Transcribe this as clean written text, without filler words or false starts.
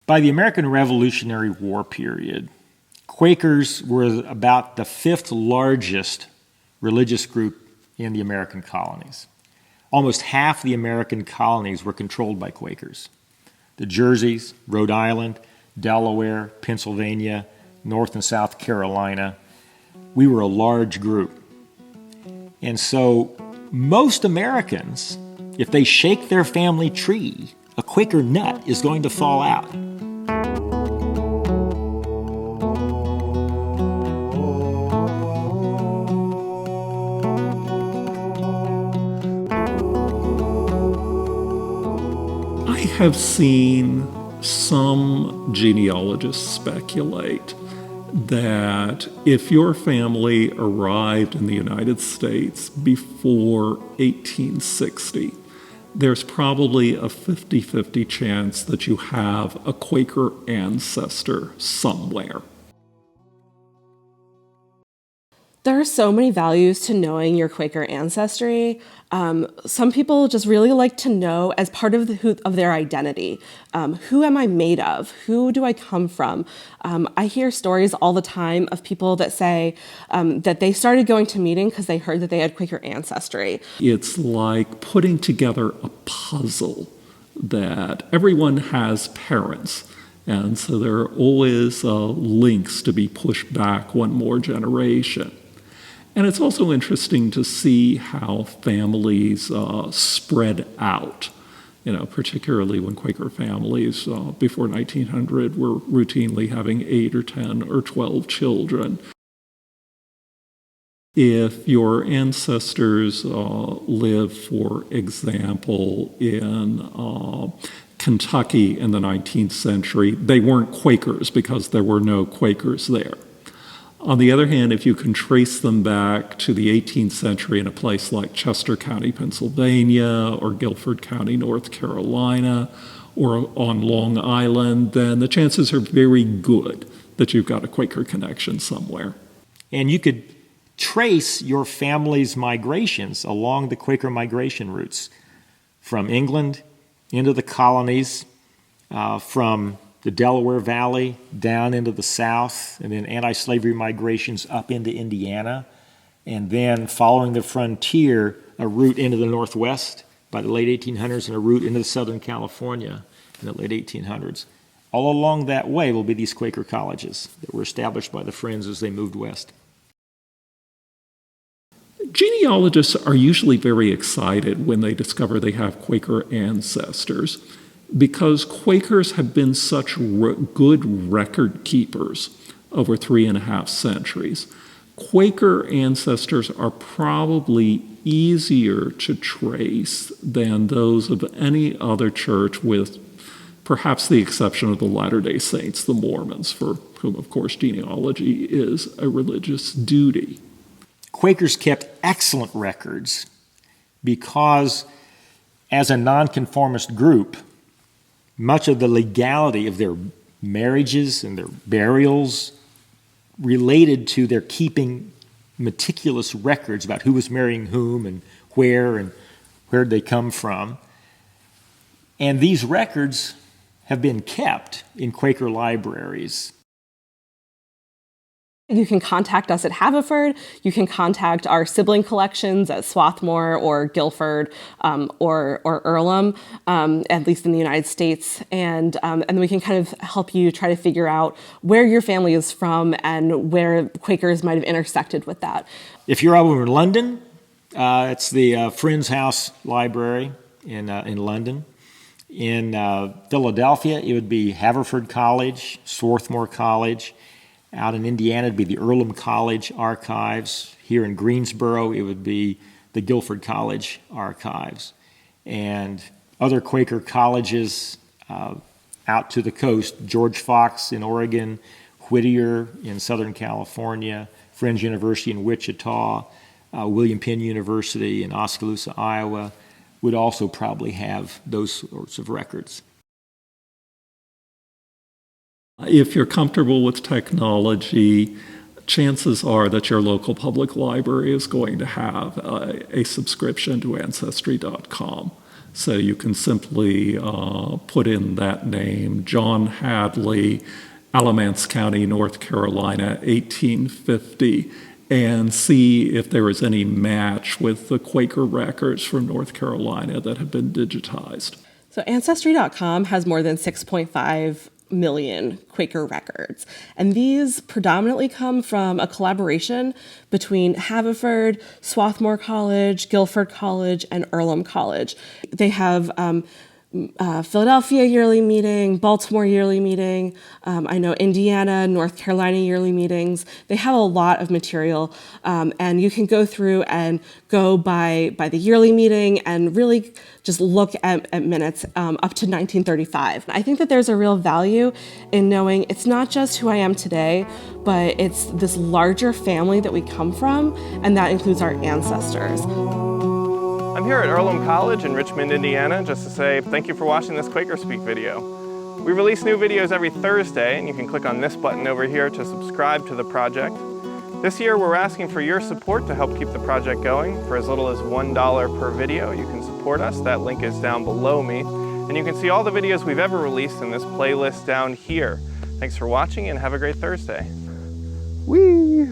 By the American Revolutionary War period, Quakers were about the fifth largest religious group in the American colonies. Almost half the American colonies were controlled by Quakers. The Jerseys, Rhode Island, Delaware, Pennsylvania, North and South Carolina, we were a large group. And so most Americans, if they shake their family tree, a Quaker nut is going to fall out. I have seen some genealogists speculate that if your family arrived in the United States before 1860, there's probably a 50-50 chance that you have a Quaker ancestor somewhere. There are so many values to knowing your Quaker ancestry. Some people just really like to know as part of their identity. Who am I made of? Who do I come from? I hear stories all the time of people that say that they started going to meetings because they heard that they had Quaker ancestry. It's like putting together a puzzle that everyone has parents. And so there are always links to be pushed back one more generation. And it's also interesting to see how families spread out, particularly when Quaker families before 1900 were routinely having 8 or 10 or 12 children. If your ancestors lived, for example, in Kentucky in the 19th century, they weren't Quakers because there were no Quakers there. On the other hand, if you can trace them back to the 18th century in a place like Chester County, Pennsylvania, or Guilford County, North Carolina, or on Long Island, then the chances are very good that you've got a Quaker connection somewhere. And you could trace your family's migrations along the Quaker migration routes from England into the colonies, from the Delaware Valley down into the South, and then anti-slavery migrations up into Indiana, and then following the frontier, a route into the Northwest by the late 1800s and a route into Southern California in the late 1800s. All along that way will be these Quaker colleges that were established by the Friends as they moved west. Genealogists are usually very excited when they discover they have Quaker ancestors, because Quakers have been such good record keepers over 3.5 centuries. Quaker ancestors are probably easier to trace than those of any other church, with perhaps the exception of the Latter-day Saints, the Mormons, for whom, of course, genealogy is a religious duty. Quakers kept excellent records because, as a nonconformist group, much of the legality of their marriages and their burials related to their keeping meticulous records about who was marrying whom and where they come from. And these records have been kept in Quaker libraries. You can contact us at Haverford. You can contact our sibling collections at Swarthmore or Guilford or Earlham, at least in the United States. And we can kind of help you try to figure out where your family is from and where Quakers might have intersected with that. If you're over in London, it's the Friends House Library in London. In Philadelphia, it would be Haverford College, Swarthmore College. Out in Indiana, it'd be the Earlham College Archives. Here in Greensboro, it would be the Guilford College Archives. And other Quaker colleges out to the coast, George Fox in Oregon, Whittier in Southern California, Friends University in Wichita, William Penn University in Oskaloosa, Iowa, would also probably have those sorts of records. If you're comfortable with technology, chances are that your local public library is going to have a subscription to Ancestry.com. So you can simply put in that name, John Hadley, Alamance County, North Carolina, 1850, and see if there is any match with the Quaker records from North Carolina that have been digitized. So Ancestry.com has more than 6.5 million Quaker records. And these predominantly come from a collaboration between Haverford, Swarthmore College, Guilford College, and Earlham College. They have Philadelphia yearly meeting, Baltimore yearly meeting, I know Indiana, North Carolina yearly meetings. They have a lot of material, and you can go through and go by the yearly meeting and really just look at minutes up to 1935. I think that there's a real value in knowing it's not just who I am today, but it's this larger family that we come from, and that includes our ancestors. I'm here at Earlham College in Richmond, Indiana, just to say thank you for watching this QuakerSpeak video. We release new videos every Thursday, and you can click on this button over here to subscribe to the project. This year, we're asking for your support to help keep the project going. For as little as $1 per video, you can support us. That link is down below me. And you can see all the videos we've ever released in this playlist down here. Thanks for watching, and have a great Thursday. Whee!